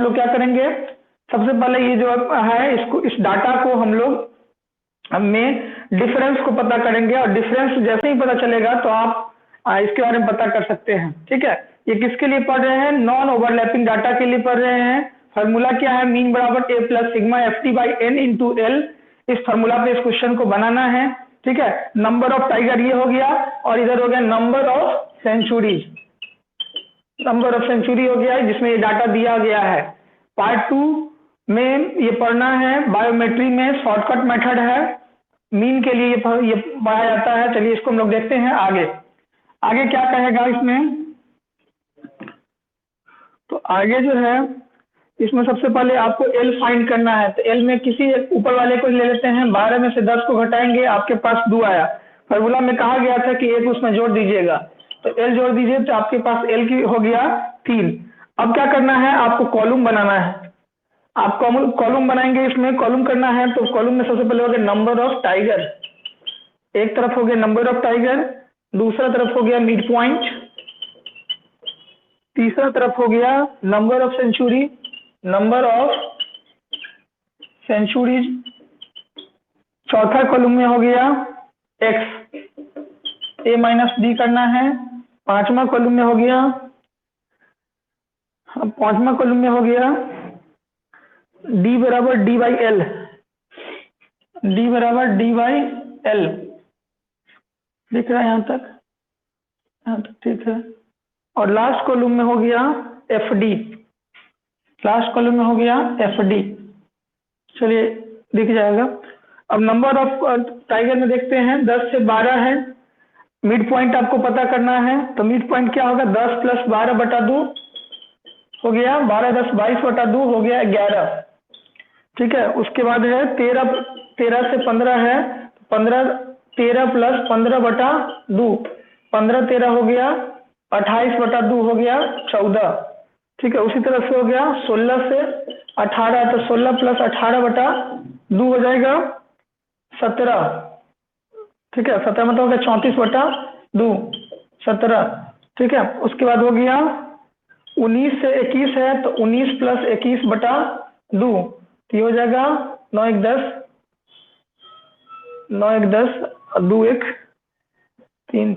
लोग क्या करेंगे, सबसे पहले ये जो है इसको, इस डाटा को हम लोग में डिफरेंस को पता करेंगे, और डिफरेंस जैसे ही पता चलेगा तो आप इसके बारे में पता कर सकते हैं। ठीक है, ये किसके लिए पढ़ रहे हैं, नॉन ओवरलैपिंग डाटा के लिए पढ़ रहे हैं। फॉर्मूला क्या है, मीन बराबर a plus sigma f t by n into l. इस फॉर्मूला पे इस क्वेश्चन को बनाना है। ठीक है, नंबर ऑफ टाइगर ये हो गया, और इधर हो गया number of centuries, number of century हो गया है जिसमें ये डाटा दिया गया है। पार्ट 2 में ये पढ़ना है, बायोमेट्री में शॉर्टकट मेथड है, मीन के लिए ये पढ़ा जाता है। चलिए इसको हम लोग देखते हैं आगे। आगे क्या कहेगा इसमें, तो आगे जो है इसमें सबसे पहले आपको एल फाइंड करना है। तो एल में किसी ऊपर वाले को ले लेते हैं, 12 में से 10 को घटाएंगे, आपके पास 2 आया। फॉर्मूला में कहा गया था कि एक उसमें जोड़ दीजिएगा, तो एल जोड़ दीजिए, तो आपके पास एल की हो गया 3। अब क्या करना है, आपको कॉलम बनाना है। आप कॉलम बनाएंगे, इसमें कॉलम करना है, तो कॉलम में सबसे पहले हो गया नंबर ऑफ टाइगर, एक तरफ हो गया नंबर ऑफ टाइगर, दूसरा तरफ हो गया मिड पॉइंट, तीसरा तरफ हो गया number of century, number of centuries, चौथा कॉलम में हो गया एक्स, ए माइनस डी करना है। पांचवा कॉलम में हो गया, पांचवा कॉलम में हो गया डी बराबर डी बाई एल, डी बराबर डी बाई एल। दिख रहा है यहाँ तक, यहाँ तक ठीक है। और लास्ट कॉलम में हो गया एफ डी, लास्ट कॉलम में हो गया एफ डी। चलिए दिख जाएगा। अब नंबर ऑफ टाइगर में देखते हैं, 10 से 12 है। मिड पॉइंट आपको पता करना है, तो मिड पॉइंट क्या होगा, 10 प्लस 12 बटा 2 हो गया, 12 10 22 बटा 2 हो गया 11। ठीक है, उसके बाद है 13 से 15 है, 15 13 प्लस 15 बटा 2, 15 13 हो गया 28 बटा 2 हो गया 14। ठीक है, उसी तरह से हो गया 16 से 18, तो 16 प्लस 18 बटा 2 हो जाएगा 17। ठीक है, 17 मतलब हो गया 34 बटा 2, 17। ठीक है, उसके बाद हो गया 19 से 21 है, तो 19 प्लस 21 बटा 2, तो ये हो जाएगा 9 1 10, 9 1 10, 2 1 3,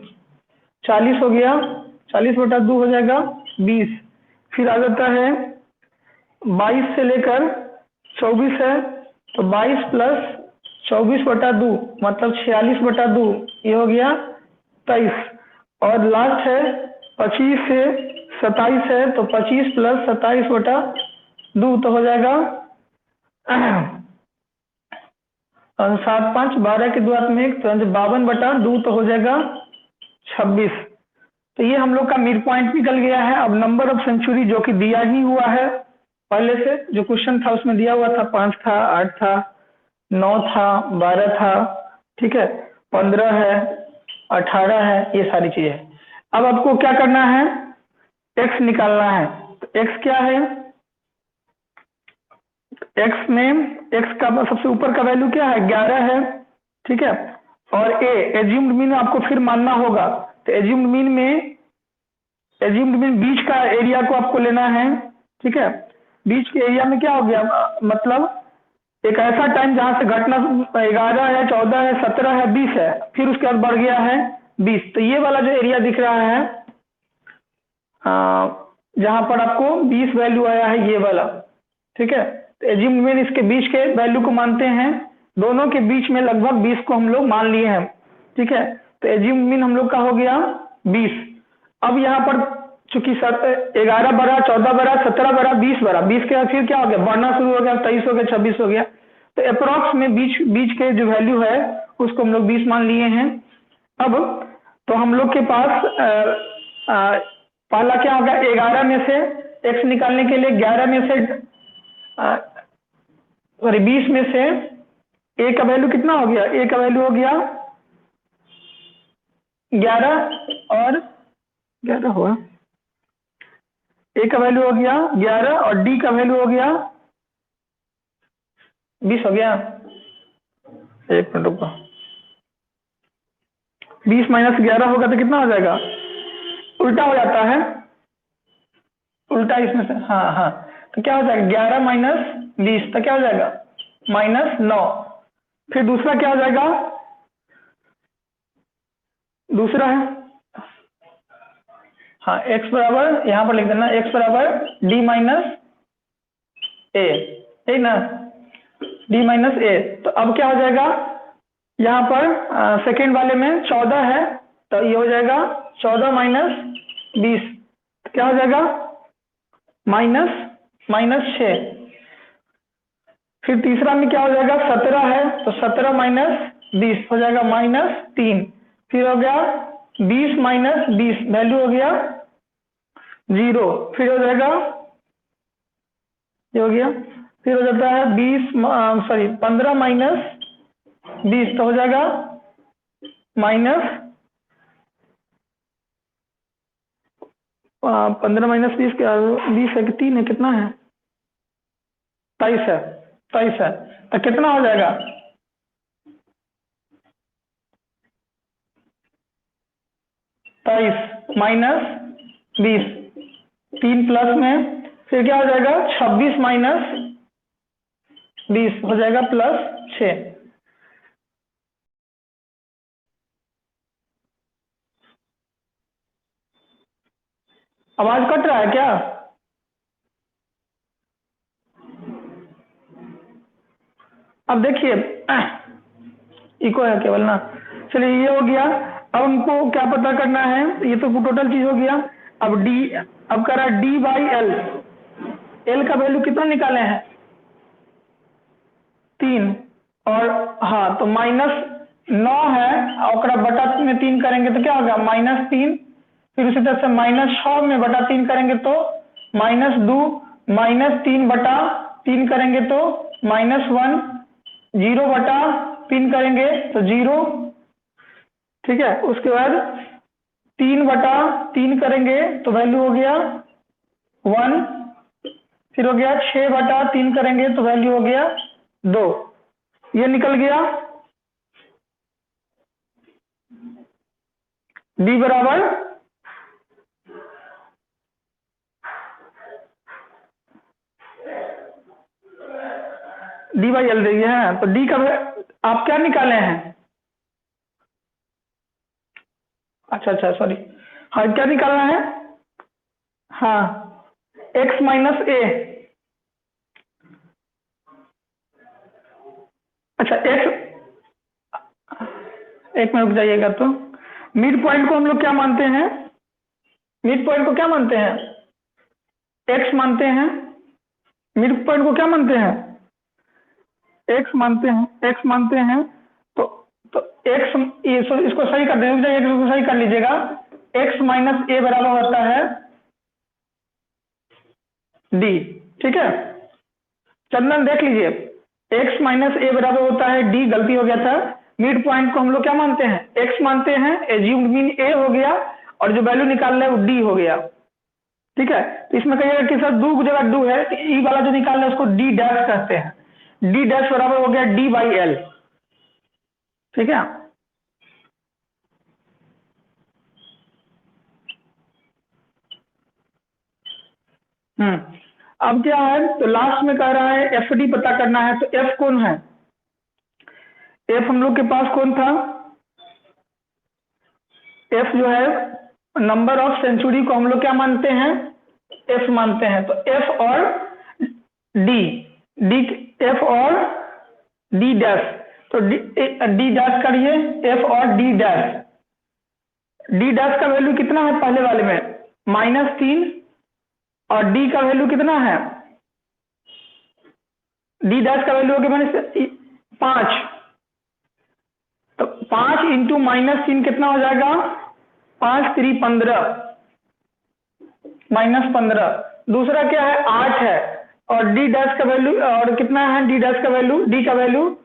40 हो गया, 40 बटा 2 हो जाएगा 20। फिर आ जाता है 22 से लेकर 24 है, तो 22 प्लस 24 बटा 2 मतलब 46 बटा 2, ये हो गया 23। और लास्ट है 25 से 27 है, तो 25 प्लस 27 बटा 2, तो हो जाएगा 7 5 12 के 2 हाथ में 1, तो 52 बटा 2, तो हो जाएगा 26। तो ये हम लोग का मिड पॉइंट निकल गया है। अब नंबर ऑफ सेंचुरी जो कि दिया ही हुआ है पहले से, जो क्वेश्चन था उसमें दिया हुआ था, 5 था, 8 था, 9 था, 12 था, ठीक है, 15 है, 18 है, ये सारी चीजें। अब आपको क्या करना है, एक्स निकालना है। तो एक्स क्या है, एक्स में एक्स का सबसे ऊपर का वैल्यू क्या है, 11 है। ठीक है, और ए एज्यूम्ड मीन आपको फिर मानना होगा, तो एज्यूम्ड मीन में, एज्यूम्ड मीन बीच का एरिया को आपको लेना है। ठीक है, बीच के एरिया में क्या हो गया, मतलब एक ऐसा टाइम जहां से घटना 11 है, 14 है, 17 है, 20 है, फिर उसके बाद बढ़ गया है 20। तो ये वाला जो एरिया दिख रहा है जहां पर आपको 20 वैल्यू आया है, ये वाला। ठीक है, तो एज्यूम्ड मीन इसके बीच के वैल्यू को मानते हैं, दोनों के बीच में लगभग 20 को हम लोग मान लिए हैं। ठीक है, तो एज्यूम्ड मीन हम लोग का हो गया 20। अब यहाँ पर चूंकि 11 बढ़ा, 14 बढ़ा, 17 बढ़ा, 20 बढ़ा, 20 के बाद फिर क्या हो गया, बढ़ना शुरू हो गया, 23 हो गया, 26 हो गया। तो अप्रोक्स में बीच के जो वैल्यू है उसको हम लोग 20 मान लिए हैं। अब तो हम लोग के पास पहला क्या होगा, 11 में से x निकालने के लिए 11 में से सॉरी 20 में से a का वैल्यू कितना हो गया, a का वैल्यू हो गया 11 और 11 हुआ, a का वैल्यू हो गया 11 और d का वैल्यू हो गया 20 हो गया। एक मिनट रुको, 20 माइनस 11 होगा तो कितना हो जाएगा, उल्टा हो जाता है, उल्टा इसमें से, हाँ हाँ, तो क्या हो जाएगा 11 माइनस 20, तो क्या हो जाएगा -9। फिर दूसरा क्या हो जाएगा, दूसरा है, हाँ x बराबर यहां पर लिख देना, x बराबर d माइनस ए, ठीक ना, d माइनस ए। तो अब क्या हो जाएगा, यहाँ पर सेकेंड वाले में 14 है, तो ये हो जाएगा 14 माइनस 20, क्या हो जाएगा -6। फिर तीसरा में क्या हो जाएगा 17 है, तो 17 माइनस 20 हो जाएगा -3। फिर हो गया 20 माइनस 20, वैल्यू हो गया 0। फिर हो जाएगा, ये हो गया, फिर हो जाता है 15 माइनस 20, तो हो जाएगा -15 माइनस 20 क्या, 20 है कि 3 है, कितना है, 23 है, 23 है, तो कितना हो जाएगा 23 माइनस 20, 3 प्लस में, फिर क्या हो जाएगा 26 माइनस 20 हो जाएगा +6। आवाज कट रहा है क्या, अब देखिए इको है केवल ना, चलिए ये हो गया। अब हमको क्या पता करना है, ये तो टोटल चीज हो गया। अब अब कह रहा है d/l, l का वैल्यू कितना निकाले हैं 3, और हाँ तो -9 है, और बटा में 3 करेंगे तो क्या होगा -3। फिर उसी तरह से -6 में बटा 3 करेंगे तो -2, -3 बटा 3 करेंगे तो -1, 0 बटा 3 करेंगे तो 0, ठीक है। उसके बाद 3 बटा 3 करेंगे तो वैल्यू हो गया 1। फिर हो गया 6 बटा 3 करेंगे तो वैल्यू हो गया 2, ये निकल गया d बराबर d/l दे दिया है। तो d का आप क्या निकाले हैं, अच्छा सॉरी, हाँ क्या निकालना है, हाँ x माइनस ए, अच्छा x, एक मिनट रुक जाइएगा। तो मिड पॉइंट को हम लोग क्या मानते हैं, मिड पॉइंट को क्या मानते हैं, x मानते हैं, मिड पॉइंट को क्या मानते हैं, x मानते हैं, x मानते हैं। तो x, इसको सही कर देंगे, इसको सही कर लीजिएगा, x माइनस ए बराबर होता है d, ठीक है। चंदन देख लीजिए, x माइनस ए बराबर होता है d, गलती हो गया था। मिड पॉइंट को हम लोग क्या मानते हैं, x मानते हैं, एज्यूम्ड मीन a हो गया, और जो वैल्यू निकाल रहे हैं वो d हो गया, ठीक है। तो इसमें कहिएगा कि सर दो जगह डू है, तो ई वाला जो निकाल रहे हैं उसको d डैश कहते हैं, d डैश बराबर हो गया d/l, ठीक है। अब क्या है, तो लास्ट में कह रहा है एफ/डी पता करना है। तो एफ कौन है, एफ हम लोग के पास कौन था, एफ जो है नंबर ऑफ सेंचुरी को हम लोग क्या मानते हैं, एफ मानते हैं। तो एफ और डी, डी एफ और डी डैश, तो डी डैश करिए, एफ और डी डैश। डी डैश का वैल्यू कितना है पहले वाले में -3, और डी का वैल्यू कितना है, डी डैश का वैल्यू हो गया 5, तो 5 इंटू -3 कितना हो जाएगा, 5 3 15, -15। दूसरा क्या है 8 है, और डी डैश का वैल्यू और कितना है, डी डैश का वैल्यू, डी का वैल्यू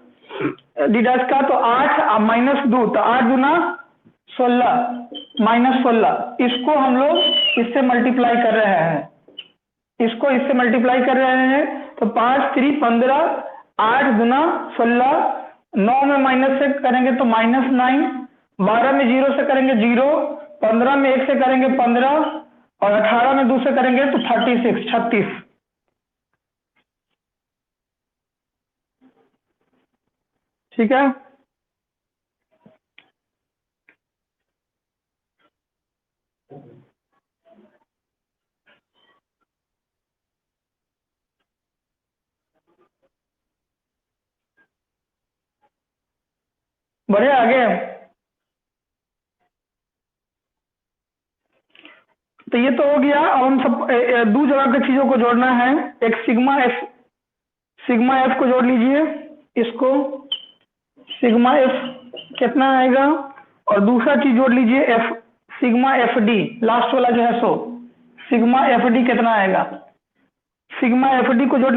डी डैश का, तो 8 -2, तो 8 गुना 16, -16। इसको हम लोग इससे मल्टीप्लाई कर रहे हैं, इसको इससे मल्टीप्लाई कर रहे हैं, तो 5 3 15, 8 गुना 16, 9 में माइनस से करेंगे तो -9, 12 में 0 से करेंगे 0, 15 में 1 से करेंगे 15, और 18 में 2 से करेंगे तो 36, 36। ठीक है। बढ़े आगे। तो ये तो हो गया। अब हम सब दो जगह की चीजों को जोड़ना है। एक सिग्मा एफ को जोड़ लीजिए इसको, सिग्मा एफ कितना आएगा, और दूसरा चीज जोड़ लीजिए F, sigma F D last वाला जो है सो सिग्मा एफ डी कितना आएगा, सिग्मा एफ डी को जोड़,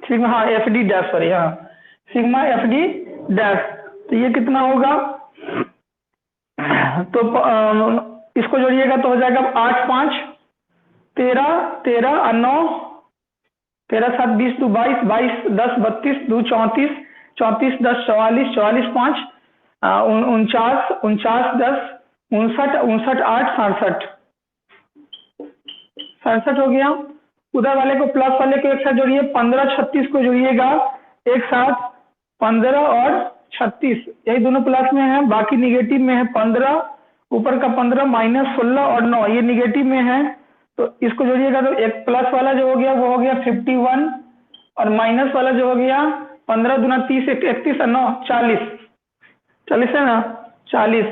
सिग्मा, हाँ एफ डी डैश, सॉरी, हाँ सिग्मा एफ डी डैश। तो ये कितना होगा, तो इसको जोड़िएगा तो हो जाएगा 8 5 13 13 और 9 13 7 20 2 22 22 10 32 2 34 34 10 44 44 5 49 49 10 59 59 8 67 67 हो गया। उधर वाले को प्लस वाले को एक साथ जोड़िए, 15 36 को जोड़िएगा एक साथ, 15 और 36 यही दोनों प्लस में है, बाकी निगेटिव में है। 15 ऊपर का 15 माइनस 16 और 9 ये निगेटिव में है, तो इसको जोड़िएगा तो एक प्लस वाला जो हो गया वो हो गया 51, और माइनस वाला जो हो गया 15 दूना 30 31 और 9 40 40 है ना, 40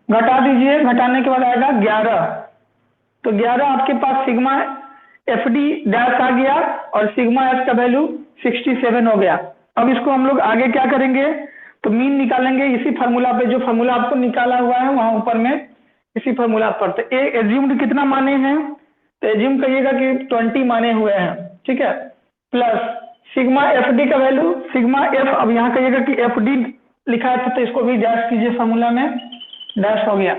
घटा दीजिए, घटाने के बाद आएगा 11। तो 11 आपके पास सिग्मा एफ डी डैश आ गया और सिग्मा एफ का वैल्यू 67 हो गया। अब इसको हम लोग आगे क्या करेंगे, तो मीन निकालेंगे इसी फार्मूला पे, जो फार्मूला आपको निकाला हुआ है वहां ऊपर में, इसी फार्मूला पर। तो ए एज्यूम्ड कितना माने हैं, तो एज्यूम करिएगा कि 20 माने हुए हैं, ठीक है, प्लस सिग्मा एफ डी का वैल्यू, सिग्मा एफ, अब यहाँ कहिएगा कि एफ डी लिखा है तो इसको भी डैश कीजिए, फार्मूला में डैश हो गया।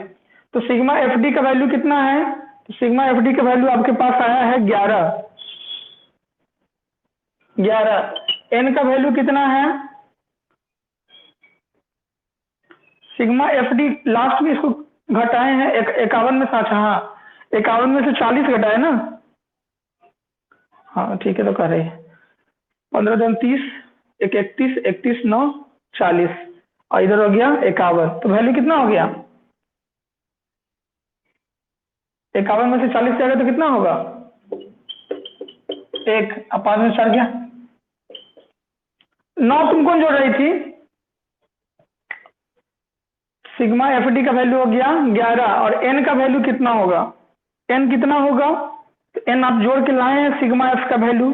तो सिग्मा एफ डी का वैल्यू कितना है, तो सिग्मा एफ डी का वैल्यू आपके पास आया है 11 11। एन का वैल्यू कितना है, सिग्मा एफ डी लास्ट में इसको घटाए हैं 51 में, साथ, हाँ 51 में से 40 घटाए ना, हाँ ठीक है, तो कर रहे हैं 15 दूनी 30 एक 31 31 9 40 और इधर हो गया 51। तो वैल्यू कितना हो गया, 51 में से 40 जाएगा तो कितना होगा, 1, अब 5 में 4 गया 9। तुम कौन जोड़ रही थी, सिग्मा एफ डी का वैल्यू हो गया 11 और एन का वैल्यू कितना होगा, एन कितना होगा, तो एन आप जोड़ के लाए हैं सिग्मा एफ का वैल्यू,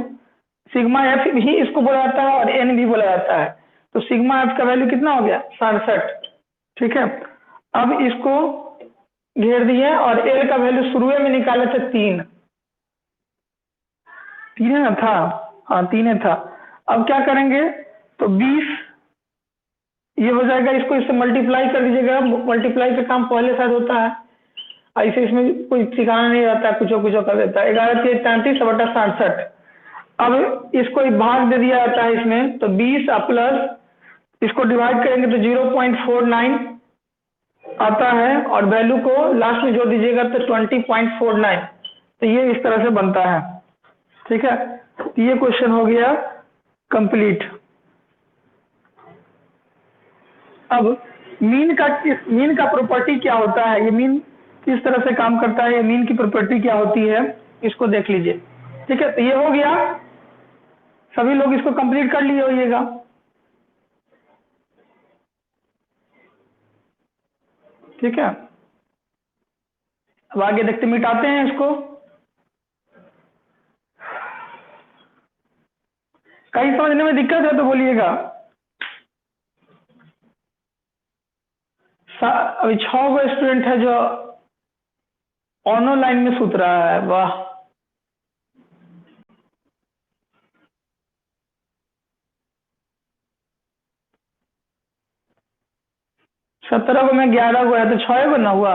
सिग्मा एफ भी इसको बोला जाता है और एन भी बोला जाता है। तो सिग्मा एफ का वैल्यू कितना हो गया 67, ठीक है। अब इसको घेर दिए और एल का वैल्यू शुरू में निकाले थे 3 है ना, था, हाँ 3 था। अब क्या करेंगे, तो 20 ये हो जाएगा, इसको इससे मल्टीप्लाई कर दीजिएगा, मल्टीप्लाई का काम पहले शायद होता है, ऐसे इसमें कोई ठिकाना नहीं रहता है, कुछ कर देता है। 11 3 33 बटा 67। अब इसको एक भाग दे दिया जाता है इसमें, तो 20 प्लस इसको डिवाइड करेंगे तो 0.49 आता है, और वैल्यू को लास्ट में जोड़ दीजिएगा तो 20.49। तो ये इस तरह से बनता है, ठीक है। तो ये क्वेश्चन हो गया कंप्लीट। अब मीन का प्रॉपर्टी क्या होता है, ये मीन किस तरह से काम करता है, ये मीन की प्रॉपर्टी क्या होती है, इसको देख लीजिए, ठीक है। तो ये हो गया, सभी लोग इसको कंप्लीट कर लिए होइएगा, ठीक है। अब आगे देखते मिटाते हैं इसको। कहीं समझने में दिक्कत है तो बोलिएगा। अभी 6 गो स्टूडेंट है जो ऑनलाइन में सूत रहा है, वाह। 17 को में 11 गो है तो 6 गो ना हुआ।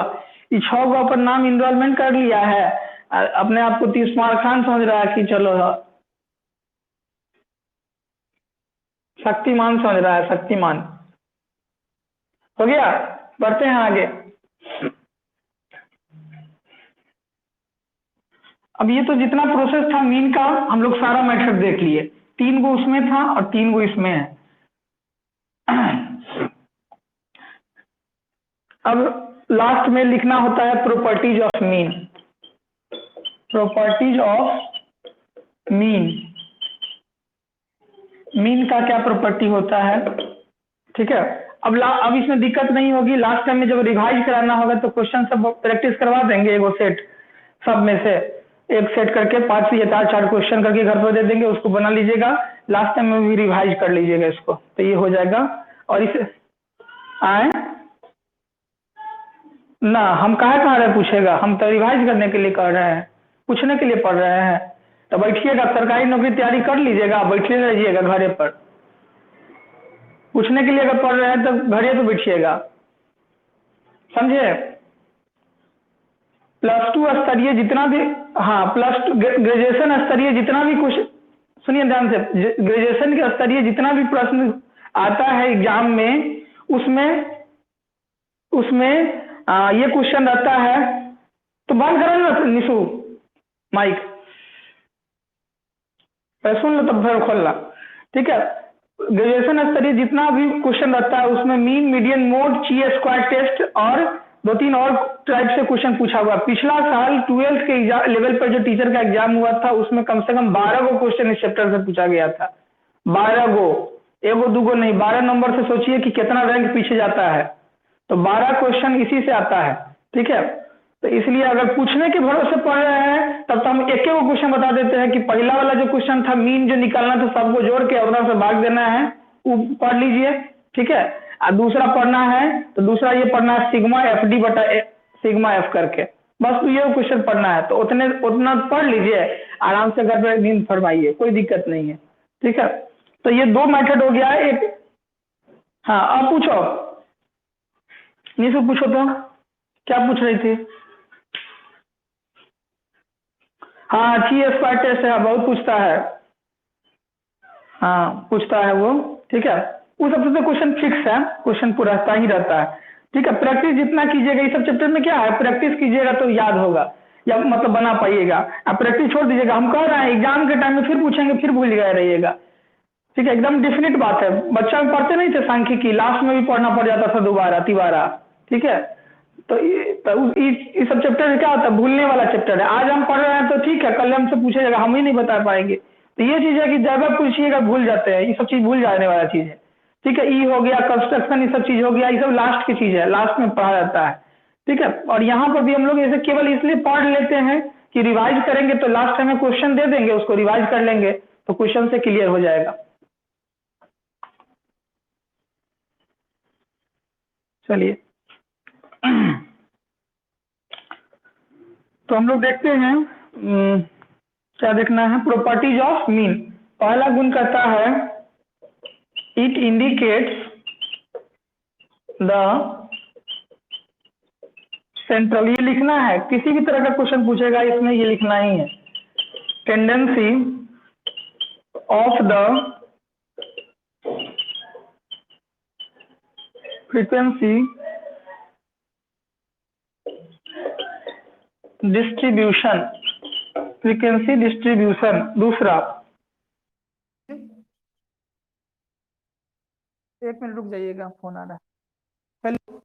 ये 6 गो अपन नाम इनरोलमेंट कर लिया है, अपने आप को 30 मार्क खान समझ रहा है कि चलो शक्तिमान समझ रहा है, शक्तिमान हो गया। बढ़ते हैं आगे। अब ये तो जितना प्रोसेस था मीन का हम लोग सारा मेथड देख लिए, 3 गो उसमें था और 3 गो इसमें है। अब लास्ट में लिखना होता है properties of mean. Properties of mean, mean का क्या प्रॉपर्टी होता है, ठीक है। अब इसमें दिक्कत नहीं होगी, लास्ट टाइम में जब रिवाइज कराना होगा तो क्वेश्चन सब प्रैक्टिस करवा देंगे, एगो सेट सब में से एक सेट करके 5 या 4 क्वेश्चन करके घर पर दे देंगे, उसको बना लीजिएगा, लास्ट टाइम में भी रिवाइज कर लीजिएगा इसको, तो ये हो जाएगा। और इसे आए ना, हम कहाँ रहे पूछेगा, हम तो रिवाइज करने के लिए कर रहे हैं, पूछने के लिए पढ़ रहे हैं। तो बैठिएगा, सरकारी नौकरी तैयारी कर लीजिएगा, बैठे रहिएगा घरे पर, पूछने के लिए अगर पढ़ रहे हैं तो घरे पे बैठिएगा, समझे। +2 स्तरीय जितना भी, हाँ ग्रेजुएशन स्तरीय जितना भी क्वेश्चन, सुनिए ध्यान से, ग्रेजुएशन के स्तरीय जितना भी प्रश्न आता है एग्जाम में, उसमें ये क्वेश्चन रहता है। तो बंद करो ना निशु माइक, सुन लो तब फिर खोलना, ठीक है। ग्रेजुएशन स्तरीय जितना भी क्वेश्चन रहता है उसमें मीन, मीडियन, मोड, ची स्क्वायर टेस्ट और 2-3 और टाइप से क्वेश्चन पूछा हुआ। पिछला साल 12th के लेवल पर जो टीचर का एग्जाम हुआ था उसमें कम से कम 12 गो क्वेश्चन इस चैप्टर से पूछा गया था, 12 गो, एगो दूगो नहीं, 12 नंबर से सोचिए कि कितना रैंक पीछे जाता है। तो 12 क्वेश्चन इसी से आता है, ठीक है। तो इसलिए अगर पूछने के भरोसे पढ़ रहे हैं तब तो हम एक एक क्वेश्चन बता देते हैं कि पहला वाला जो क्वेश्चन था मीन जो निकालना था सबको जोड़ के उधर से भाग देना है, वो पढ़ लीजिए, ठीक है। और दूसरा पढ़ना है तो दूसरा ये पढ़ना है सिग्मा FD बटा सिग्मा F करके, बस तो ये क्वेश्चन पढ़ना है। तो उतना पढ़ लीजिए, आराम से घर पे नींद फरमाइए, कोई दिक्कत नहीं है, ठीक है। तो ये 2 मेथड हो गया एक। हाँ अब पूछो निशु, पूछो तो क्या पूछ रही थी। हाँ ची स्क्वायर टेस्ट है, बहुत पूछता है, हाँ पूछता है वो, ठीक है। वो सबसे तो क्वेश्चन फिक्स है, क्वेश्चन पूरा रहता ही रहता है, ठीक है। प्रैक्टिस जितना कीजिएगा, इस सब चैप्टर में क्या है, प्रैक्टिस कीजिएगा तो याद होगा या मतलब बना पाइएगा। आप प्रैक्टिस छोड़ दीजिएगा, हम कह रहे हैं एग्जाम के टाइम में फिर पूछेंगे फिर भूल गए रहिएगा, ठीक है। एकदम डिफिनिट बात है, बच्चा में पढ़ते नहीं थे सांख्यिकी, लास्ट में भी पढ़ना पड़ जाता था दोबारा तिबारा, ठीक है। तो इस सब चैप्टर क्या होता है, भूलने वाला चैप्टर है। आज हम पढ़ रहे हैं तो ठीक है, कल हमसे पूछेगा हम ही नहीं बता पाएंगे। तो ये चीज है कि ज्यादा पूछिएगा भूल जाते हैं, ये सब चीज भूल जाने वाला चीज है, ठीक है। ई हो गया, कंस्ट्रक्शन, ये सब चीज हो गया, ये सब लास्ट की चीज है, लास्ट में पढ़ा जाता है, ठीक है। और यहाँ पर भी हम लोग ऐसे केवल इसलिए पढ़ लेते हैं कि रिवाइज करेंगे तो लास्ट टाइम में क्वेश्चन दे देंगे, उसको रिवाइज कर लेंगे तो क्वेश्चन से क्लियर हो जाएगा। चलिए तो हम लोग देखते हैं क्या देखना है, प्रॉपर्टीज ऑफ मीन। पहला गुण कहता है इट इंडिकेट्स द सेंट्रल, ये लिखना है, किसी भी तरह का क्वेश्चन पूछेगा इसमें ये लिखना ही है, tendency of the frequency distribution, frequency distribution. दूसरा, एक मिनट रुक जाइएगा, फोन आ रहा है। हेलो,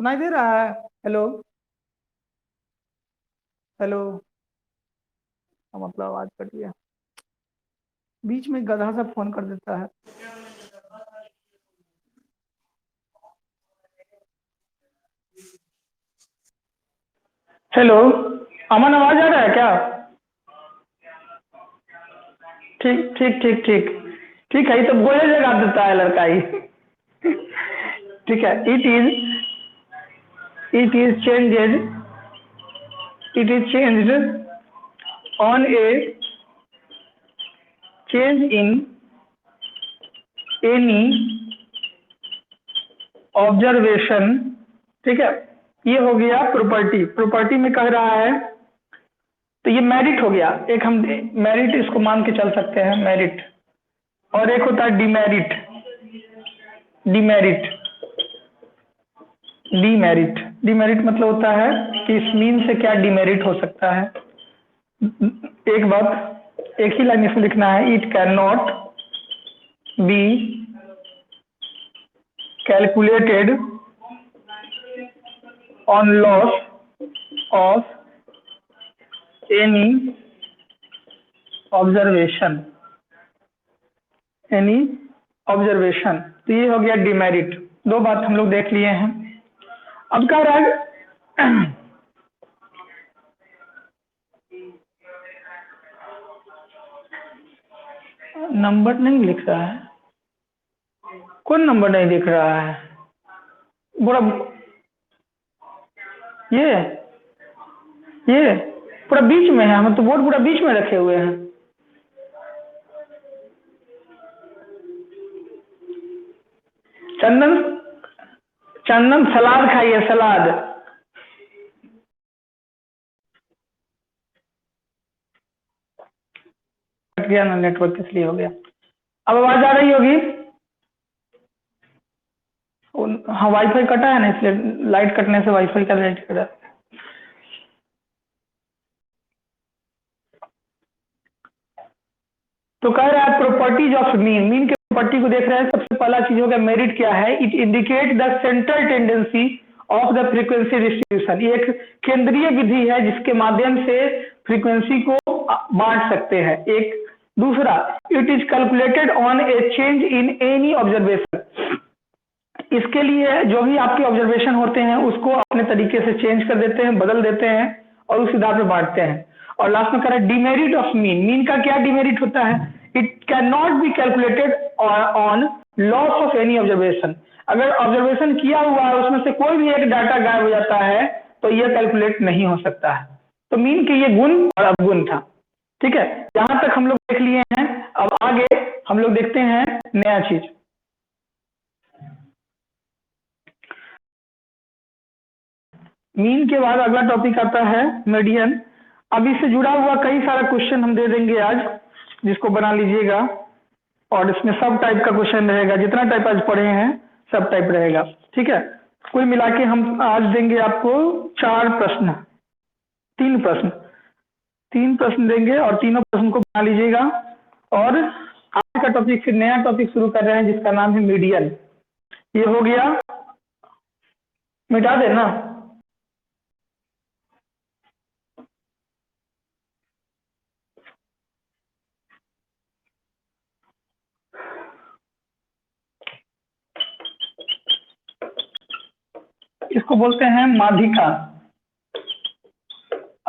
सुनाई दे रहा है। हेलो हेलो, मतलब आवाज कट गया, बीच में गधा सा फोन कर देता है। हेलो अमन, आवाज आ रहा है क्या। ठीक ठीक ठीक ठीक ठीक है, ये तो बोले जगा देता है लड़का ही ठीक है। It is changed on A change in any observation, ठीक है। ये हो गया प्रॉपर्टी। प्रॉपर्टी में कह रहा है, तो ये मेरिट हो गया, एक हम मेरिट इसको मान के चल सकते हैं, मेरिट। और एक होता है डिमेरिट। डिमेरिट डिमेरिट डिमेरिट मतलब होता है कि इस मीन से क्या डिमेरिट हो सकता है। एक बात, एक ही लाइन इसमें लिखना है, it can not be calculated on loss of any observation. Any observation, तो ये हो गया डिमेरिट। दो बात हम लोग देख लिए हैं। अब कह रहा है नंबर नहीं लिख रहा है, कौन नंबर नहीं दिख रहा है? पूरा ये ये पूरा बीच में है, हम तो बोर्ड पूरा बीच में रखे हुए हैं। चंदन, चंदन सलाद खाइए, सलाद। कट गया ना नेटवर्क, इसलिए हो गया। अब आवाज आ रही होगी। हाँ वाईफाई कटा है ना, इसलिए लाइट कटने से वाईफाई का लाइट कटा। तो कह रहा है प्रॉपर्टीज ऑफ मीन। मीन के प्रॉपर्टी को देख रहे हैं। सबसे पहला चीज हो गया मेरिट क्या है, it indicate the central tendency of the frequency distribution. ये एक केंद्रीय विधि है जिसके माध्यम से फ्रीक्वेंसी को बांट सकते हैं। एक दूसरा, it is calculated on A change in any observation. इसके लिए जो भी आपके ऑब्जर्वेशन होते हैं उसको अपने तरीके से चेंज कर देते हैं, बदल देते हैं और उस आधार पर बांटते हैं। और लास्ट में कह रहा है डिमेरिट ऑफ मीन। मीन का क्या डिमेरिट होता है, it can not be calculated on loss of any observation. अगर ऑब्जर्वेशन किया हुआ है उसमें से कोई भी एक डाटा गायब हो जाता है तो यह कैलकुलेट नहीं हो सकता है। तो मीन के ये गुण और अवगुण था। ठीक है, यहां तक हम लोग देख लिए हैं। अब आगे हम लोग देखते हैं नया चीज। मीन के बाद अगला टॉपिक आता है मीडियन। अब इससे जुड़ा हुआ कई सारा क्वेश्चन हम दे देंगे आज, जिसको बना लीजिएगा। और इसमें सब टाइप का क्वेश्चन रहेगा, जितना टाइप आज पढ़े हैं सब टाइप रहेगा। ठीक है, कुल मिला के हम आज देंगे आपको 4 प्रश्न, 3 प्रश्न, 3 प्रश्न देंगे और तीनों प्रश्न को बना लीजिएगा। और आज का टॉपिक, फिर नया टॉपिक शुरू कर रहे हैं जिसका नाम है मीडियन। ये हो गया, मिटा देना। इसको बोलते हैं माध्यिका।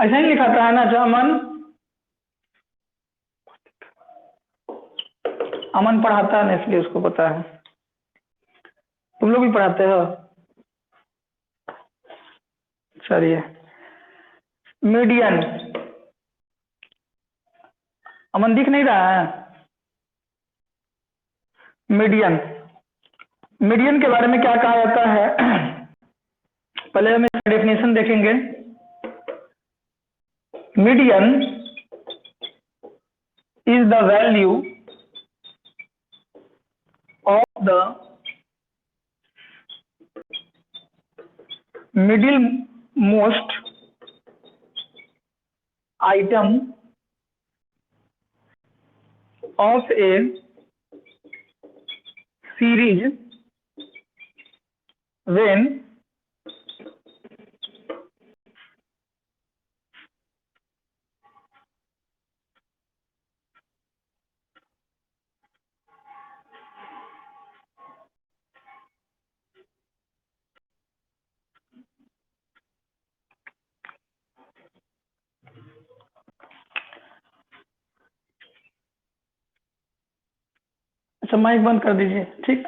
ऐसा ही लिखाता है ना जो अमन, अमन पढ़ाता है ना इसलिए उसको पता है। तुम लोग भी पढ़ाते हो? चलिए, मीडियन। अमन दिख नहीं रहा है? मीडियन, मीडियन के बारे में क्या कहा जाता है? पहले हम इसका डेफिनेशन देखेंगे। Median is the value of the middle most item of A series when अच्छा माइक बंद कर दीजिए। ठीक,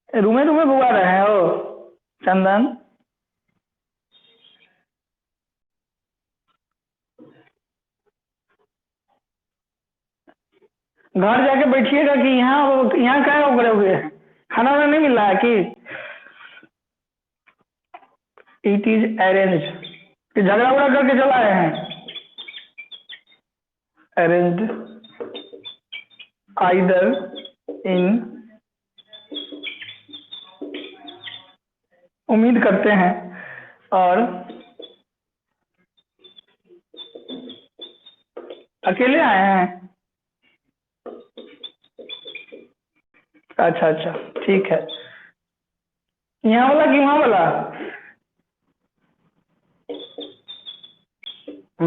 रूमे रूमे बुआ रहे हो चंदन? घर जाके बैठिएगा कि यहाँ क्या उगड़े हुए हैं? खाना वाना नहीं मिल रहा है कि? इट इज अरेंज, झगड़ा उगड़ा करके चला आए हैं। अरेंज आइदर इन, उम्मीद करते हैं, और अकेले आए हैं। अच्छा अच्छा, ठीक है। यहाँ वाला कि वहाँ वाला?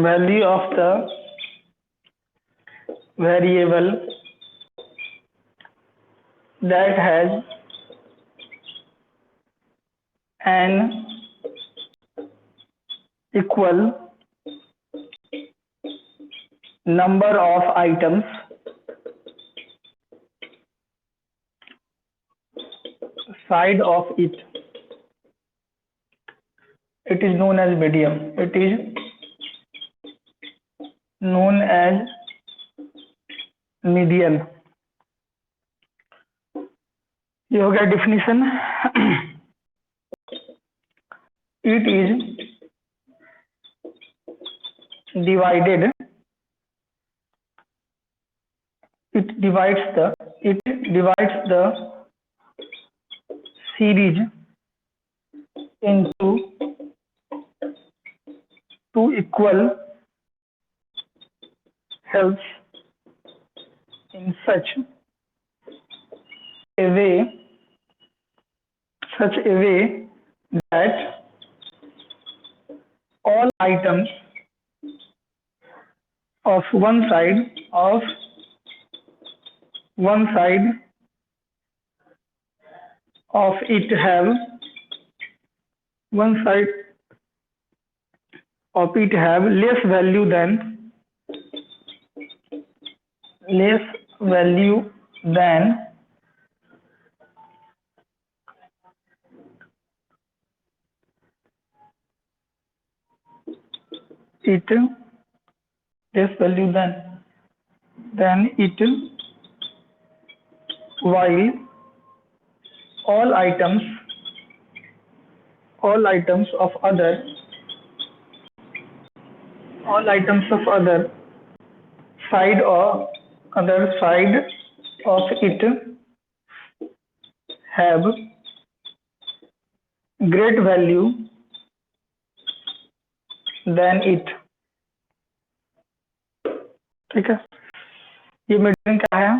Value of the variable that has an equal number of items side of it, it is known as medium, it is known as median। ये हो गया definition. it is divided, it divides the series into two equal halves in such a way that all items of one side of it have less value than it while all items of other side or other side of it have great value than it। ठीक है, ये median क्या है?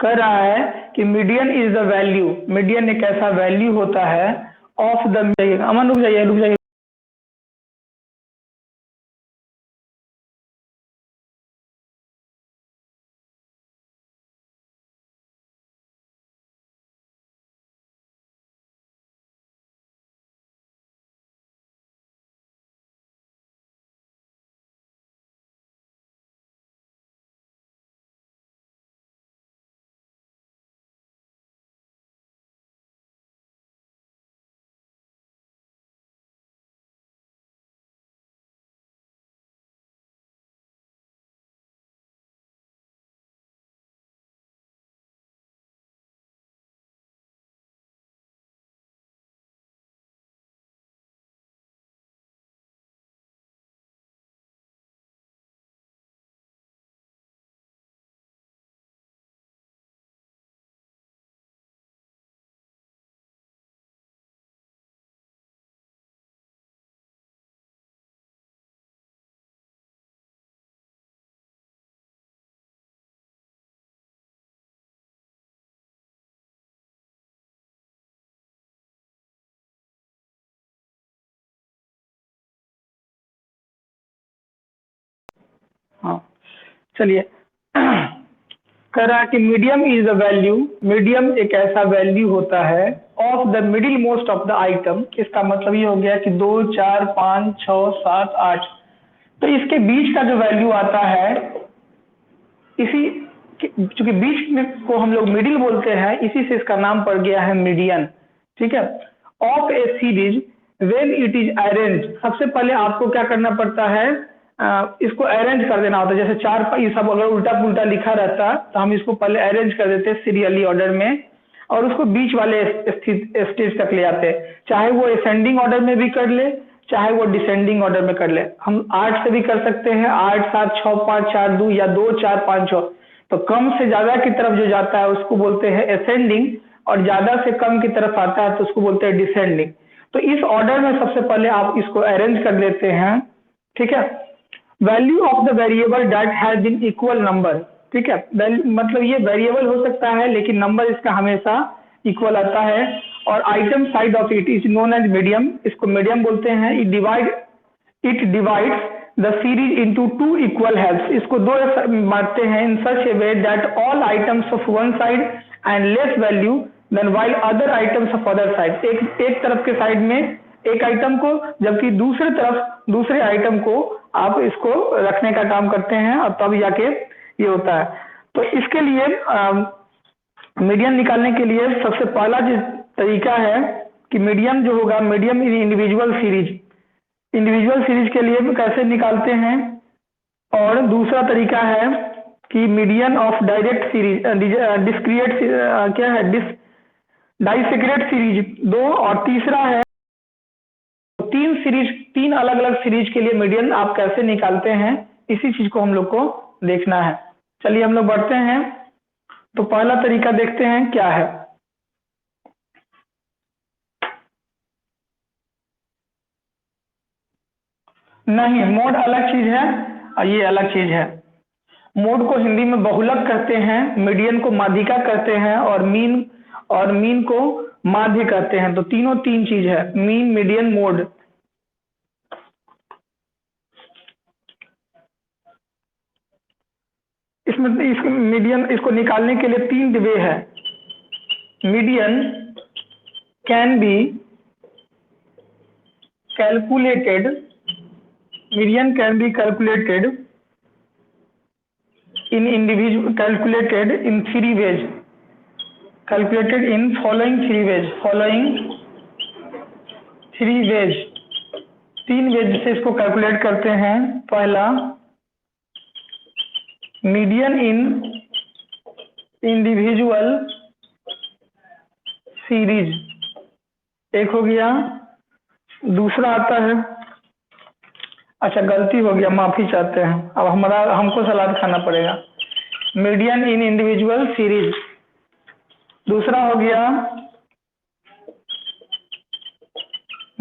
कह रहा है कि median is the value, median एक ऐसा वैल्यू होता है ऑफ द, अमन रुक जाइए रुक जाइए। हाँ चलिए, कह रहा है कि medium is the value, medium एक ऐसा वैल्यू होता है of the middle most of the item. इसका मतलब ये हो गया कि 2 4 5 6 7 8, तो इसके बीच का जो वैल्यू आता है, इसी चूंकि बीच में को हम लोग मिडिल बोलते हैं, इसी से इसका नाम पड़ गया है मीडियन। ठीक है, of A series when it is arrange, सबसे पहले आपको क्या करना पड़ता है, इसको अरेंज कर देना होता है। जैसे चार ये सब अगर उल्टा पुल्टा लिखा रहता तो हम इसको पहले अरेंज कर देते सीरियली ऑर्डर में, और उसको बीच वाले स्टेज तक ले आते। चाहे वो असेंडिंग ऑर्डर में भी कर ले, चाहे वो डिसेंडिंग ऑर्डर में कर ले। हम 8 से भी कर सकते हैं, 8 7 6 5 4 2, या 2 4 5 6। तो कम से ज्यादा की तरफ जो जाता है उसको बोलते हैं असेंडिंग, और ज्यादा से कम की तरफ आता है तो उसको बोलते हैं डिसेंडिंग। तो इस ऑर्डर में सबसे पहले आप इसको अरेंज कर लेते हैं। ठीक है, value of the variable that has been equal number. ठीक है, मतलब ये वेरिएबल हो सकता है लेकिन नंबर इसका हमेशा इक्वल आता है। और item side of it is known as medium, इसको मीडियम बोलते हैं। It divides the series into 2 equal halves, इसको दो बांटते हैं in such a way that all items of one side and less value than while other items of other side. एक तरफ के साइड में एक आइटम को, जबकि दूसरे तरफ दूसरे आइटम को आप इसको रखने का काम करते हैं, और तब जाके ये होता है। तो इसके लिए मीडियन निकालने के लिए सबसे पहला जो तरीका है कि मीडियम जो होगा, medium in individual series, individual series के लिए कैसे निकालते हैं। और दूसरा तरीका है कि median of direct series, discrete क्या है, डाइसेक्रेट सीरीज 2, और तीसरा है तीन सीरीज, तीन अलग अलग सीरीज के लिए मीडियन आप कैसे निकालते हैं, इसी चीज को हम लोग को देखना है। चलिए हम लोग बढ़ते हैं। तो पहला तरीका देखते हैं क्या है। नहीं, मोड अलग चीज है और ये अलग चीज है। मोड को हिंदी में बहुलक कहते हैं, मीडियन को माध्यिका कहते हैं, और मीन को माध्य कहते हैं। तो तीनों तीन चीज है, मीन मीडियन मोड। इसमें इस मीडियन, इसको निकालने के लिए 3 वे है। Median can be calculated, median can be calculated in individual, calculated in 3 ways, calculated in following 3 ways, following 3 ways, 3 veg से इसको कैलकुलेट करते हैं। पहला, मीडियन इन इंडिविजुअल सीरीज एक हो गया। दूसरा आता है, अच्छा गलती हो गया, माफी चाहते हैं, अब हमको सलाद खाना पड़ेगा। Median in individual series. दूसरा हो गया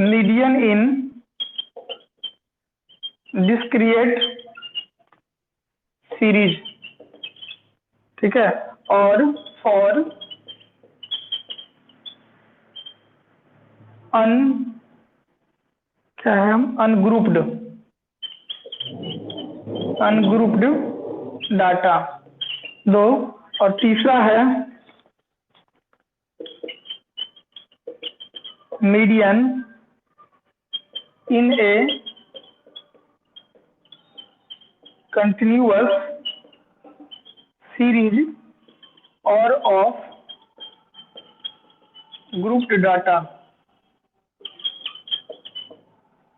मीडियन इन डिस्क्रिएट सीरीज। ठीक है, और फॉर क्या है, अनग्रुप्ड डाटा, दो। और तीसरा है median in a continuous series और ऑफ ग्रुप्ड डाटा।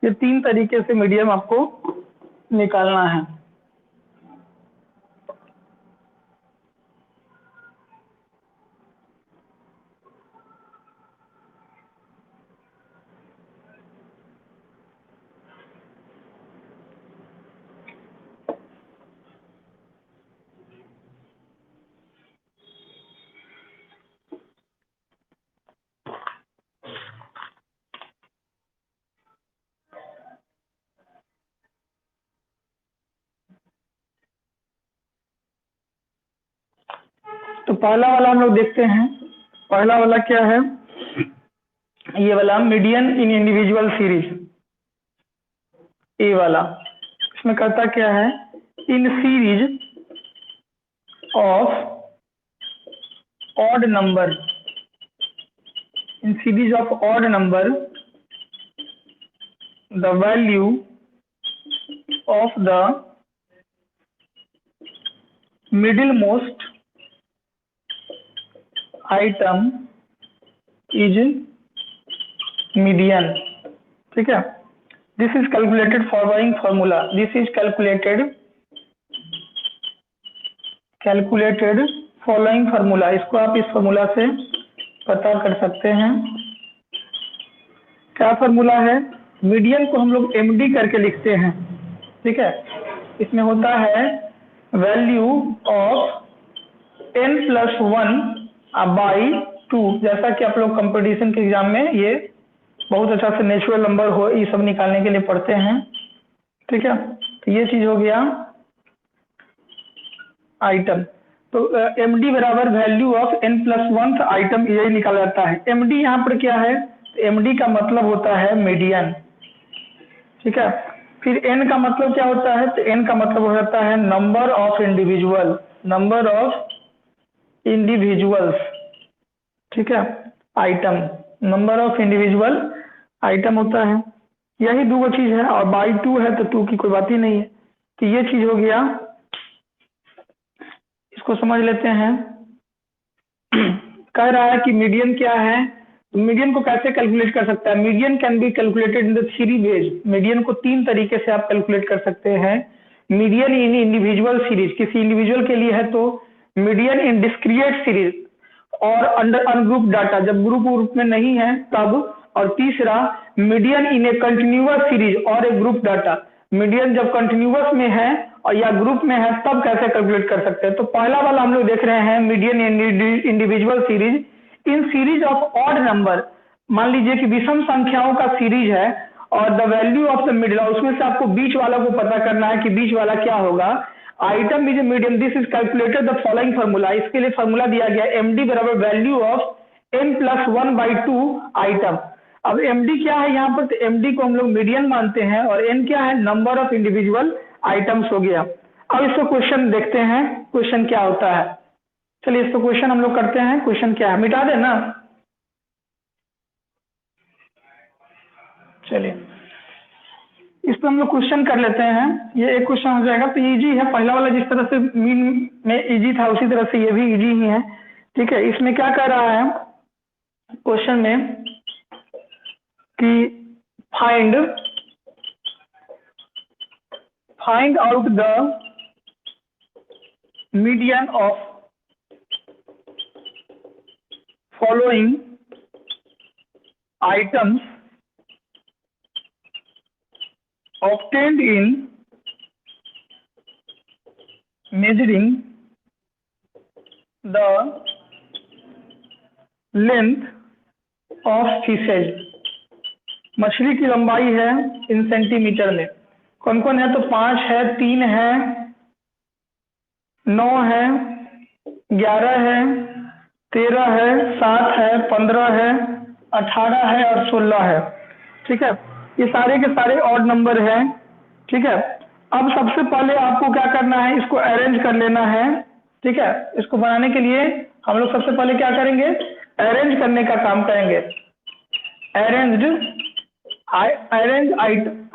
ये तीन तरीके से मीडियम आपको निकालना है। तो पहला वाला हम लोग देखते हैं। पहला वाला क्या है, ये वाला मीडियन इन इंडिविजुअल सीरीज, ए वाला। इसमें करता क्या है, इन series of odd number, in series of odd number the value of the middle most item is median. ठीक है, this is calculated following formula, this is calculated following formula. इसको आप इस फार्मूला से पता कर सकते हैं। क्या फार्मूला है, मीडियन को हम लोग एमडी करके लिखते हैं। ठीक है, इसमें होता है वैल्यू ऑफ n+1/2। जैसा कि आप लोग कंपटीशन के एग्जाम में ये बहुत अच्छा से नेचुरल नंबर हो ये सब निकालने के लिए पढ़ते हैं। ठीक है, तो ये चीज हो गया आइटम। तो एमडी बराबर वैल्यू ऑफ n+1 आइटम, यही निकाला जाता है। एमडी यहाँ पर क्या है, एमडी का मतलब होता है मीडियन। ठीक है, फिर एन का मतलब क्या होता है, तो एन का मतलब हो जाता है number of individual, number of individuals. ठीक है, item, number of individual item होता है। यही दो चीज है, और बाई 2 है तो 2 की कोई बात ही नहीं है। तो ये चीज हो गया, इसको समझ लेते हैं। कह रहा है कि मीडियन क्या है, मीडियन को कैसे कैलकुलेट कर सकता है। Median can be calculated in the 3 ways. Median को 3 तरीके से आप कैलकुलेट कर सकते हैं। मीडियन इन इंडिविजुअल सीरीज, किसी इंडिविजुअल के लिए है तो मीडियन इन डिस्क्रिएट सीरीज, और अंडर अनग्रुप डाटा, जब ग्रुप में नहीं है तब। और तीसरा median in a continuous series और ए ग्रुप डाटा, मीडियन जब कंटिन्यूअस में है और या ग्रुप में है तब कैसे कैलकुलेट कर सकते हैं। तो पहला वाला हम लोग देख रहे हैं median individual series in series of odd number. मान लीजिए कि विषम संख्याओं का सीरीज है और the value of the middle, और उसमें से आपको बीच वाला को पता करना है कि बीच वाला क्या होगा। Item is a medium, this is calculated the following formula. इसके लिए फार्मूला दिया गया एमडी बराबर वैल्यू ऑफ n+1/2 आइटम। अब एमडी क्या है यहाँ पर, तो एमडी को हम लोग मीडियन मानते हैं, और एन क्या है, नंबर ऑफ इंडिविजुअल आइटम्स हो गया। अब इसको क्वेश्चन देखते हैं, क्वेश्चन क्या होता है। चलिए इसको क्वेश्चन हम लोग करते हैं। क्वेश्चन क्या है, मिटा देना। चलिए इस पर हम लोग क्वेश्चन कर लेते हैं। ये एक क्वेश्चन हो जाएगा, तो इजी है। पहला वाला जिस तरह से मीन में इजी था उसी तरह से ये भी इजी ही है। ठीक है, इसमें क्या कर रहा है क्वेश्चन में कि find out the median of following items obtained in measuring the length of fishes। मछली की लंबाई है इन सेंटीमीटर में। कौन कौन है, तो 5 है, 3 है, 9 है, 11 है, 13 है, 7 है, 15 है, 18 है और 16 है। ठीक है, ये सारे के सारे ऑड नंबर हैं। ठीक है, अब सबसे पहले आपको क्या करना है, इसको अरेंज कर लेना है। ठीक है, इसको बनाने के लिए हम लोग सबसे पहले क्या करेंगे, अरेंज करने का काम करेंगे। Arranged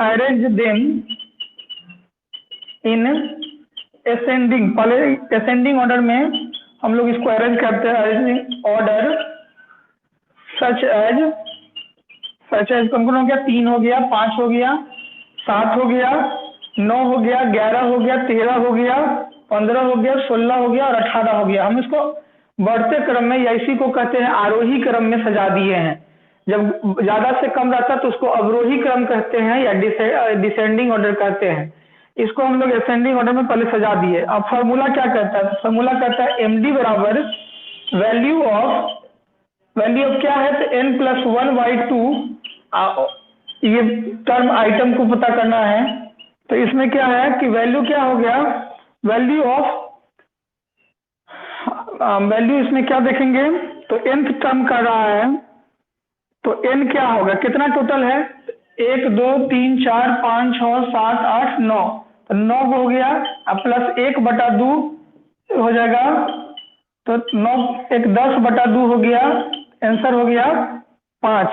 arrange them in ascending, पहले असेंडिंग ऑर्डर में हम लोग इसको अरेंज करते हैं। अरेंजिंग ऑर्डर सच एज कौन कौन हो गया, 3 हो गया, 5 हो गया, 7 हो गया, 9 हो गया, 11 हो गया, 13 हो गया, 15 हो गया, 16 हो गया और 18 हो गया। हम इसको बढ़ते क्रम में या इसी को कहते हैं आरोही क्रम में सजा दिए हैं। जब ज्यादा से कम रहता है तो उसको अवरोही क्रम कहते हैं या डिसेंडिंग ऑर्डर कहते हैं। इसको हम लोग असेंडिंग ऑर्डर में पहले सजा दिए। अब फॉर्मूला क्या कहता है, फॉर्मूला कहता है एमडी बराबर वैल्यू ऑफ क्या है, तो n+1/2। ये टर्म आइटम को पता करना है। तो इसमें क्या है कि वैल्यू क्या हो गया, वैल्यू इसमें क्या देखेंगे, तो nth टर्म कर रहा है, तो n क्या होगा, कितना टोटल है, 1 2 3 4 5 6 7 8 9, तो 9 हो गया, अब प्लस 1/2 हो जाएगा, तो 9 1 10/2 हो गया, आंसर हो गया 5।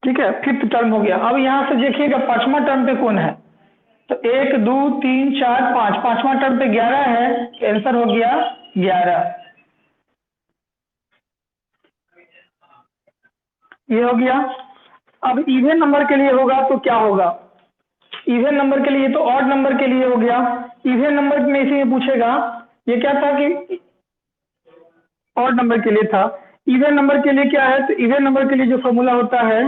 ठीक है, फिफ्थ टर्म हो गया। अब यहां से देखिएगा पांचवा टर्म पे कौन है, तो 1 2 3 4 5, पांचवा टर्म पे 11 है, आंसर हो गया 11। ये हो गया। अब इवन नंबर के लिए होगा तो क्या होगा, इवन नंबर के लिए तो ऑड नंबर के लिए हो गया। इवन नंबर में इसे पूछेगा, ये क्या था कि ऑड नंबर के लिए था। इवन नंबर के लिए क्या है, तो इवन नंबर के लिए जो फॉर्मूला होता है,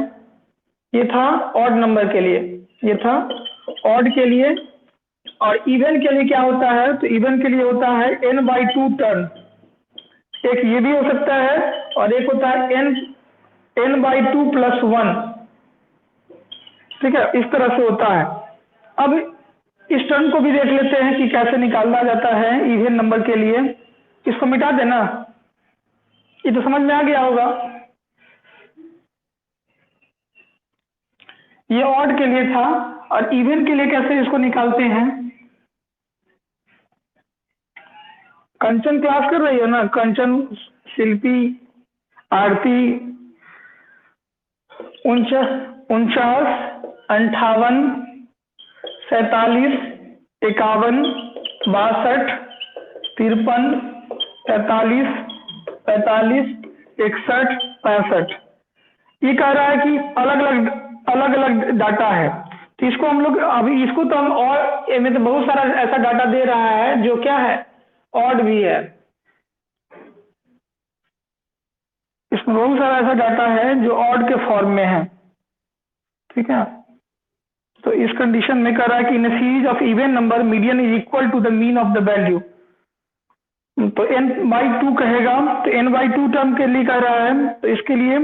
ये था ऑड नंबर के लिए, ये था ऑड के लिए। और इवन के लिए क्या होता है, तो इवन के लिए होता है n/2 टर्म। एक ये भी हो सकता है और एक होता है n/2 + 1। ठीक है, इस तरह से होता है। अब इस टर्म को भी देख लेते हैं कि कैसे निकाला जाता है इवन नंबर के लिए। इसको मिटा देना, ये तो समझ में आ गया होगा। ये ऑड के लिए था और इवन के लिए कैसे इसको निकालते हैं। कंचन क्लास कर रही हो ना, कंचन, शिल्पी, आरती, 49 58 47 51 62 53 43 45 61 65। ये कह रहा है कि अलग अलग डाटा है, तो इसको हम लोग अभी इसको तो हम और में तो बहुत सारा ऐसा डाटा दे रहा है जो क्या है, ऑड भी है। इसमें बहुत सारा ऐसा डाटा है जो ऑड के फॉर्म में है। ठीक है, तो इस कंडीशन में कह रहा है कि in series of even number median is equal to the mean of the value, तो n/2 कहेगा, तो n/2 टर्म के लिए कह रहा है। तो इसके लिए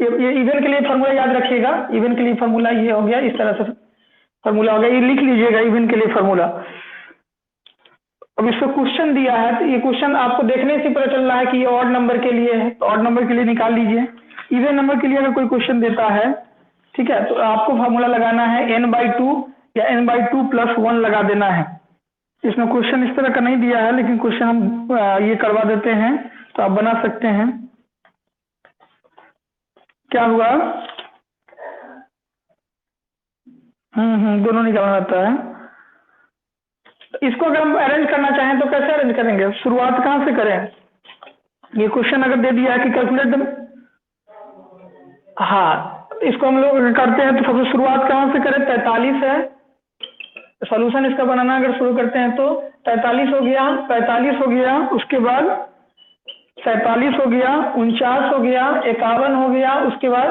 ये इवन के लिए फॉर्मूला याद रखिएगा, इवन के लिए फॉर्मूला ये हो गया, इस तरह से फॉर्मूला हो गया, ये लिख लीजिएगा इवन के लिए फॉर्मूला। अब इसको क्वेश्चन दिया है, तो ये क्वेश्चन आपको देखने से पता चल रहा है कि ये ऑड नंबर के लिए है, तो ऑड नंबर के लिए निकाल लीजिए। इवन नंबर के लिए अगर कोई क्वेश्चन देता है, ठीक है, तो आपको फॉर्मूला लगाना है n/2 या n/2 + 1 लगा देना है। इसमें क्वेश्चन इस तरह का नहीं दिया है, लेकिन क्वेश्चन हम ये करवा देते हैं, तो आप बना सकते हैं। क्या हुआ, दोनों निकालना रहता है। इसको अगर हम अरेंज करना चाहें तो कैसे अरेंज करेंगे, शुरुआत कहां से करें। ये क्वेश्चन अगर दे दिया है कि कैलकुलेट, हाँ, इसको हम लोग करते हैं तो सबसे शुरुआत कहां से करें, 43 है। सॉल्यूशन इसका बनाना अगर शुरू करते हैं तो 43 हो गया, 45 हो गया, उसके बाद 47 हो गया, 49 हो गया, 51 हो गया, उसके बाद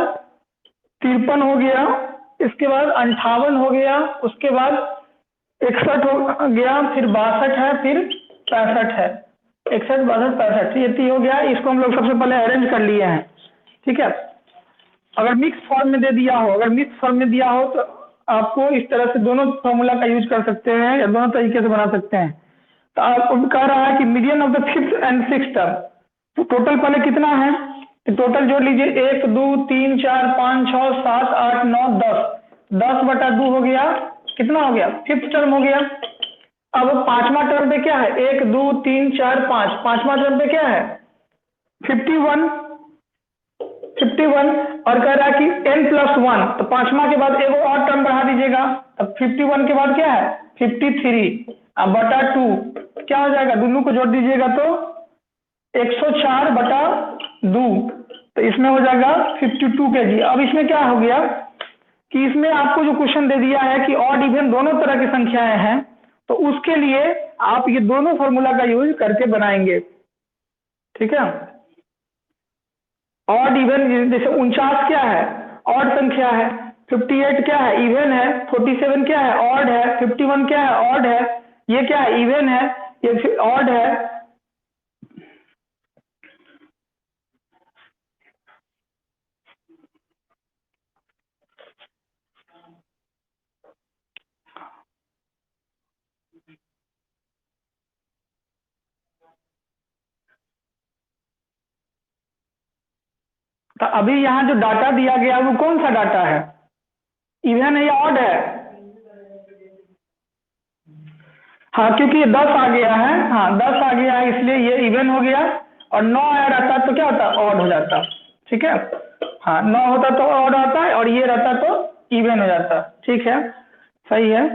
53 हो गया, इसके बाद 58 हो गया, उसके बाद 61 हो गया, फिर 62 है, फिर 65 है, 61 62 65, ये हो गया। इसको हम लोग सबसे पहले अरेंज कर लिए हैं। ठीक है, अगर मिक्स फॉर्म में दे दिया हो, अगर मिक्स फॉर्म में दिया हो तो आपको इस तरह से दोनों फॉर्मूला का यूज कर सकते हैं या दोनों तरीके से बना सकते हैं। तो आप कह रहा है कि median of the 5th and 6th term, तो टोटल पहले कितना है, तो टोटल जोड़ लीजिए, 1 2 3 4 5 6 7 8 9 10, 10/2 हो गया, कितना हो गया, फिफ्थ टर्म हो गया। अब पांचवा टर्म पे क्या है, 1 2 3 4 5, पांचवा टर्म पे क्या है 51, 51 और कह रहा है कि n+1, तो पांचवा के बाद एक और टर्म बढ़ा दीजिएगा, तब 51 के बाद क्या है 53 बटा 2, क्या हो जाएगा, दोनों को जोड़ दीजिएगा तो 104/2, तो इसमें हो जाएगा 52 kg। अब इसमें क्या हो गया कि इसमें आपको जो क्वेश्चन दे दिया है कि ऑड इवन दोनों तरह की संख्याएं हैं, तो उसके लिए आप ये दोनों फॉर्मूला का यूज करके बनाएंगे, ठीक है। ऑड इवन जैसे 49 क्या है, ऑड संख्या है, 58 क्या है, इवन है, 47 क्या है, ऑड है, 51 क्या है, ऑड है, ये क्या है, इवन है, ये ऑड है। तो अभी यहाँ जो डाटा दिया गया वो कौन सा डाटा है, इवन है या ऑड है, हाँ क्योंकि ये 10 आ गया है, हाँ 10 आ गया है इसलिए ये इवन हो गया, और 9 आया रहता तो क्या होता, ऑड हो जाता, ठीक है। हाँ 9 होता तो ऑड आता है, और ये रहता तो इवन हो जाता, ठीक है, सही है।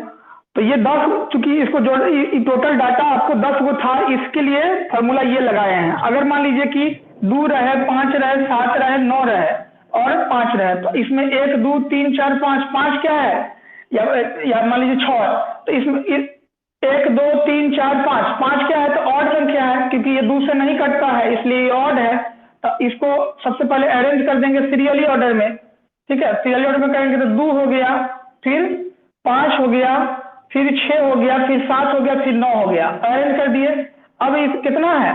तो ये 10, चूंकि इसको जोड़ टोटल डाटा आपको 10 को था, इसके लिए फॉर्मूला ये लगाए हैं। अगर मान लीजिए कि 2 रहे, 5 रहे, 7 रहे, 9 रहे और 5 रहे, तो इसमें 1 2 3 4 5, 5 क्या है, या मान लीजिए 6 है, तो इसमें 1 2 3 4 5, 5 क्या है, तो ऑड संख्या है, क्योंकि ये 2 से नहीं कटता है इसलिए ये ऑड है। तो इसको सबसे पहले अरेंज कर देंगे सीरियली ऑर्डर में, ठीक है, सीरियली ऑर्डर में करेंगे तो 2 हो गया, फिर 5 हो गया, फिर 6 हो गया, फिर 7 हो गया, फिर 9 हो गया, अरेंज कर दिए। अब इस कितना है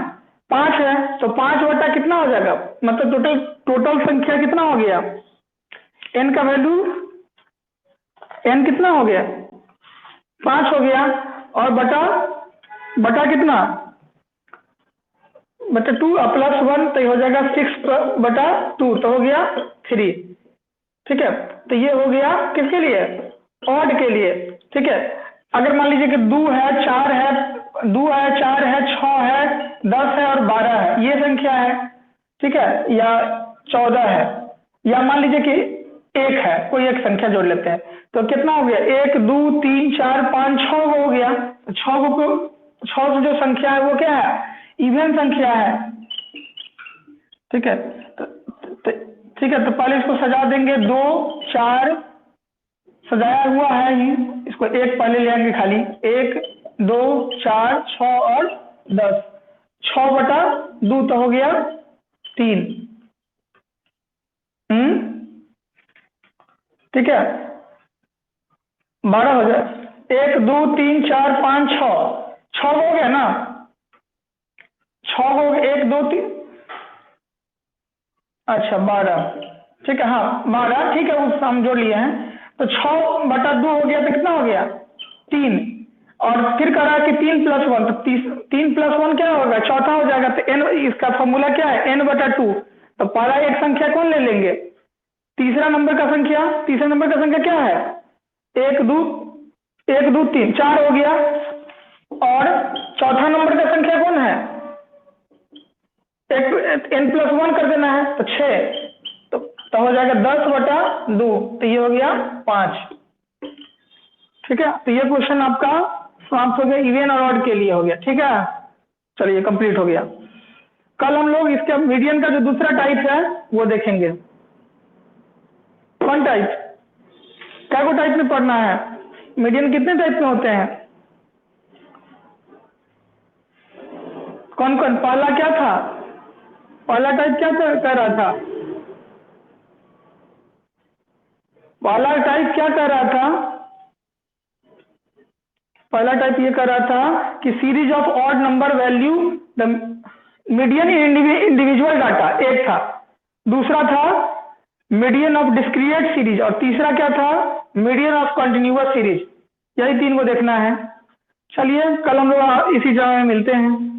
5 है, तो 5 बटा कितना हो जाएगा, मतलब टोटल संख्या कितना हो गया, n का वैल्यू, n कितना हो गया 5 हो गया, और बटा कितना, बटा 2 +1, तो ये हो जाएगा 6/2, तो हो गया 3, ठीक है। तो ये हो गया किसके लिए, ऑड के लिए, ठीक है। अगर मान लीजिए कि 2 है, 4 है, 2 है, 4 है, 6 है, 10 है और 12 है, ये संख्या है, ठीक है, या 14 है, या मान लीजिए कि 1 है, कोई एक संख्या जोड़ लेते हैं, तो कितना हो गया 1 2 3 4 5 6 हो गया, 6 जो संख्या है वो क्या है, इवन संख्या है, ठीक है। ठीक है, तो पहले इसको सजा देंगे, 2 4 सजाया हुआ है ही, इसको एक पहले ले आएंगे खाली, 1 2 4 6 और 10, 6/2 तो हो गया 3, ठीक है, 12 हो जाए, 1 2 3 4 5 6 हो गया ना, 6 हो गया, 1 2 3, अच्छा 12, ठीक है, हाँ 12, ठीक है, उस हम जोड़ लिए हैं, तो 6/2 हो गया, तो कितना हो गया 3, और फिर कह रहा है कि 3+1, तो 3+1 क्या होगा, चौथा हो जाएगा, तो n, इसका फॉर्मूला क्या है, n/2, तो पहला एक संख्या कौन ले लेंगे, तीसरा नंबर का संख्या क्या है, 1 2 3 4 हो गया, और चौथा नंबर का संख्या कौन है, n+1 कर देना है, तो 6, तो हो जाएगा 10/2, तो ये हो गया 5, ठीक है। तो ये क्वेश्चन आपका समाप्त हो गया, इवन और ऑड के लिए हो गया, ठीक है, चलिए कंप्लीट हो गया। कल हम लोग इसका मीडियन का जो दूसरा टाइप है वो देखेंगे। कौन टाइप, क्या को टाइप में पढ़ना है, मीडियन कितने टाइप में होते हैं, कौन कौन, पहला क्या था, पहला टाइप क्या कह रहा था, पहला टाइप क्या कह रहा था, पहला टाइप ये कह रहा था कि series of odd number value the median individual data, एक था, दूसरा था मीडियन ऑफ डिस्क्रीट सीरीज, और तीसरा क्या था, मीडियन ऑफ कंटिन्यूअस सीरीज, यही 3 को देखना है। चलिए कल हम लोग इसी जगह में मिलते हैं।